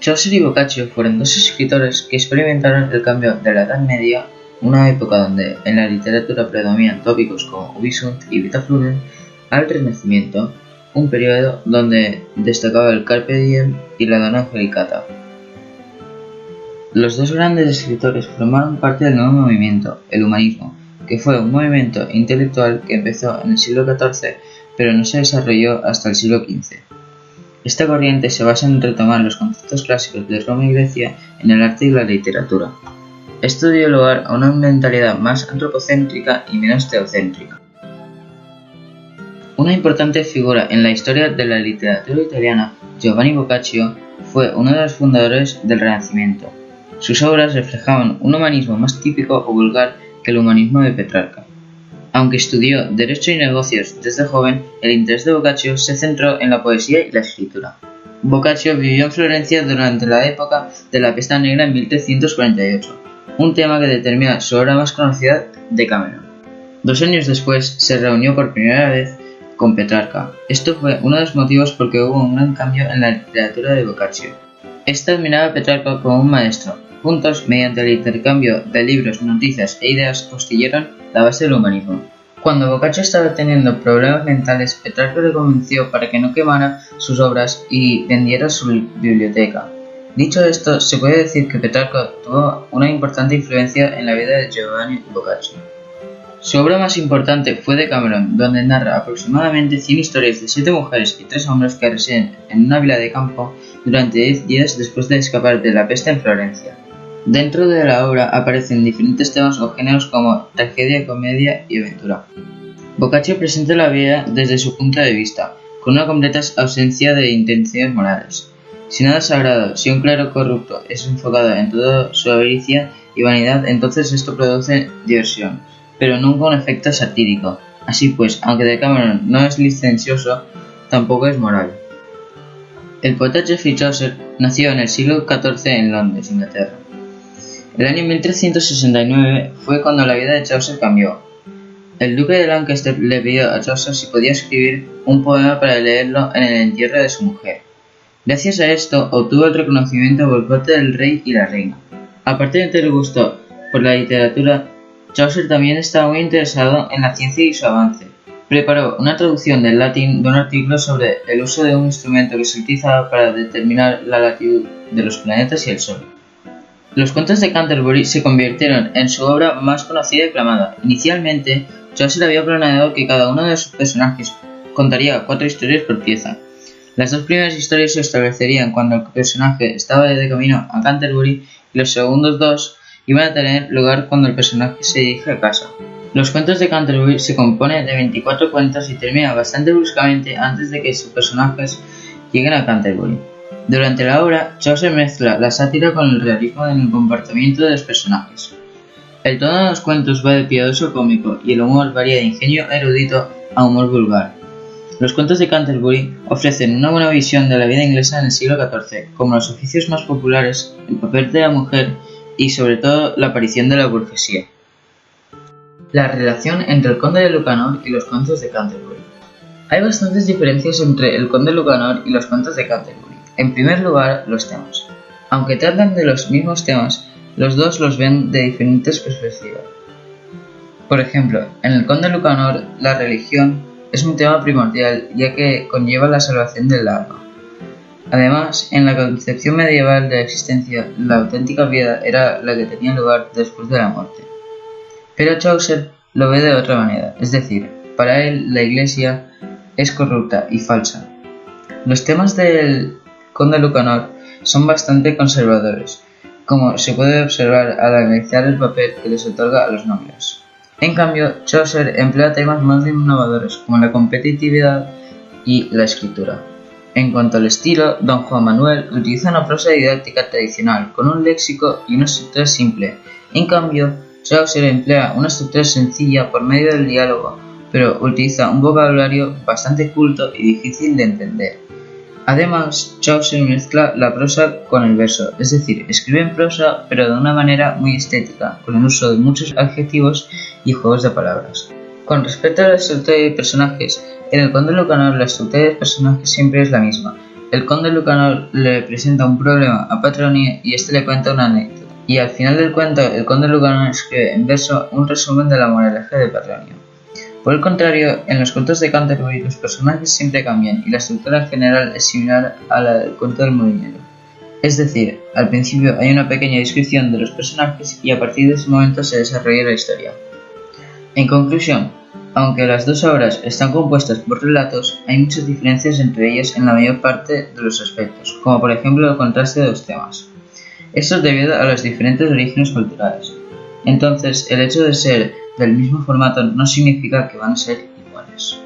Chaucer y Boccaccio fueron dos escritores que experimentaron el cambio de la Edad Media, una época donde en la literatura predominan tópicos como Ubi sunt y Vita flumen, al Renacimiento, un periodo donde destacaba el Carpe diem y la Donna Angelicata. Los dos grandes escritores formaron parte del nuevo movimiento, el humanismo, que fue un movimiento intelectual que empezó en el siglo XIV, pero no se desarrolló hasta el siglo XV. Esta corriente se basa en retomar los conceptos clásicos de Roma y Grecia en el arte y la literatura. Esto dio lugar a una mentalidad más antropocéntrica y menos teocéntrica. Una importante figura en la historia de la literatura italiana, Giovanni Boccaccio, fue uno de los fundadores del Renacimiento. Sus obras reflejaban un humanismo más típico o vulgar que el humanismo de Petrarca. Aunque estudió Derecho y Negocios desde joven, el interés de Boccaccio se centró en la poesía y la escritura. Boccaccio vivió en Florencia durante la época de la Peste Negra en 1348, un tema que determina su obra más conocida, Decameron. 2 años después se reunió por primera vez con Petrarca. Esto fue uno de los motivos por que hubo un gran cambio en la literatura de Boccaccio. Este admiraba a Petrarca como un maestro. Juntos, mediante el intercambio de libros, noticias e ideas, construyeron la base del humanismo. Cuando Boccaccio estaba teniendo problemas mentales, Petrarca le convenció para que no quemara sus obras y vendiera su biblioteca. Dicho esto, se puede decir que Petrarca tuvo una importante influencia en la vida de Giovanni Boccaccio. Su obra más importante fue Decameron, donde narra aproximadamente 100 historias de 7 mujeres y 3 hombres que residen en una vila de campo durante 10 días después de escapar de la peste en Florencia. Dentro de la obra aparecen diferentes temas o géneros como tragedia, comedia y aventura. Boccaccio presenta la vida desde su punto de vista, con una completa ausencia de intenciones morales. Si nada es sagrado, si un clero corrupto es enfocado en toda su avaricia y vanidad, entonces esto produce diversión, pero nunca un efecto satírico. Así pues, aunque Decameron no es licencioso, tampoco es moral. El poeta Geoffrey Chaucer nació en el siglo XIV en Londres, Inglaterra. El año 1369 fue cuando la vida de Chaucer cambió. El duque de Lancaster le pidió a Chaucer si podía escribir un poema para leerlo en el entierro de su mujer. Gracias a esto obtuvo el reconocimiento por parte del rey y la reina. Aparte de tener gusto por la literatura, Chaucer también estaba muy interesado en la ciencia y su avance. Preparó una traducción del latín de un artículo sobre el uso de un instrumento que se utilizaba para determinar la latitud de los planetas y el Sol. Los cuentos de Canterbury se convirtieron en su obra más conocida y aclamada. Inicialmente, Chaucer había planeado que cada uno de sus personajes contaría 4 historias por pieza. Las 2 primeras historias se establecerían cuando el personaje estaba de camino a Canterbury y los segundos 2 iban a tener lugar cuando el personaje se dirige a casa. Los cuentos de Canterbury se componen de 24 cuentos y terminan bastante bruscamente antes de que sus personajes lleguen a Canterbury. Durante la obra, Chaucer mezcla la sátira con el realismo en el comportamiento de los personajes. El tono de los cuentos va de piadoso a cómico y el humor varía de ingenio erudito a humor vulgar. Los cuentos de Canterbury ofrecen una buena visión de la vida inglesa en el siglo XIV, como los oficios más populares, el papel de la mujer y sobre todo la aparición de la burguesía. La relación entre el conde de Lucanor y los cuentos de Canterbury. Hay bastantes diferencias entre el conde de Lucanor y los cuentos de Canterbury. En primer lugar, los temas. Aunque tratan de los mismos temas, los dos los ven de diferentes perspectivas. Por ejemplo, en el conde de Lucanor, la religión es un tema primordial ya que conlleva la salvación del alma. Además, en la concepción medieval de la existencia, la auténtica vida era la que tenía lugar después de la muerte. Pero Chaucer lo ve de otra manera, es decir, para él la iglesia es corrupta y falsa. Los temas del conde Lucanor son bastante conservadores, como se puede observar al analizar el papel que les otorga a los nobles. En cambio, Chaucer emplea temas más innovadores como la competitividad y la escritura. En cuanto al estilo, don Juan Manuel utiliza una prosa didáctica tradicional con un léxico y una estructura simple. En cambio, Chaucer emplea una estructura sencilla por medio del diálogo, pero utiliza un vocabulario bastante culto y difícil de entender. Además, Chaucer mezcla la prosa con el verso, es decir, escribe en prosa pero de una manera muy estética, con el uso de muchos adjetivos y juegos de palabras. Con respecto a la estructura de personajes, en el conde Lucanor la estructura de personajes siempre es la misma. El conde Lucanor le presenta un problema a Petronio y este le cuenta una anécdota. Y al final del cuento, el conde Lucanor escribe en verso un resumen de la moraleja de Petronio. Por el contrario, en los cuentos de Canterbury los personajes siempre cambian y la estructura en general es similar a la del cuento del molinero. Es decir, al principio hay una pequeña descripción de los personajes y a partir de ese momento se desarrolla la historia. En conclusión, aunque las dos obras están compuestas por relatos, hay muchas diferencias entre ellas en la mayor parte de los aspectos, como por ejemplo el contraste de los temas. Esto es debido a los diferentes orígenes culturales. Entonces, el hecho de ser del mismo formato no significa que van a ser iguales.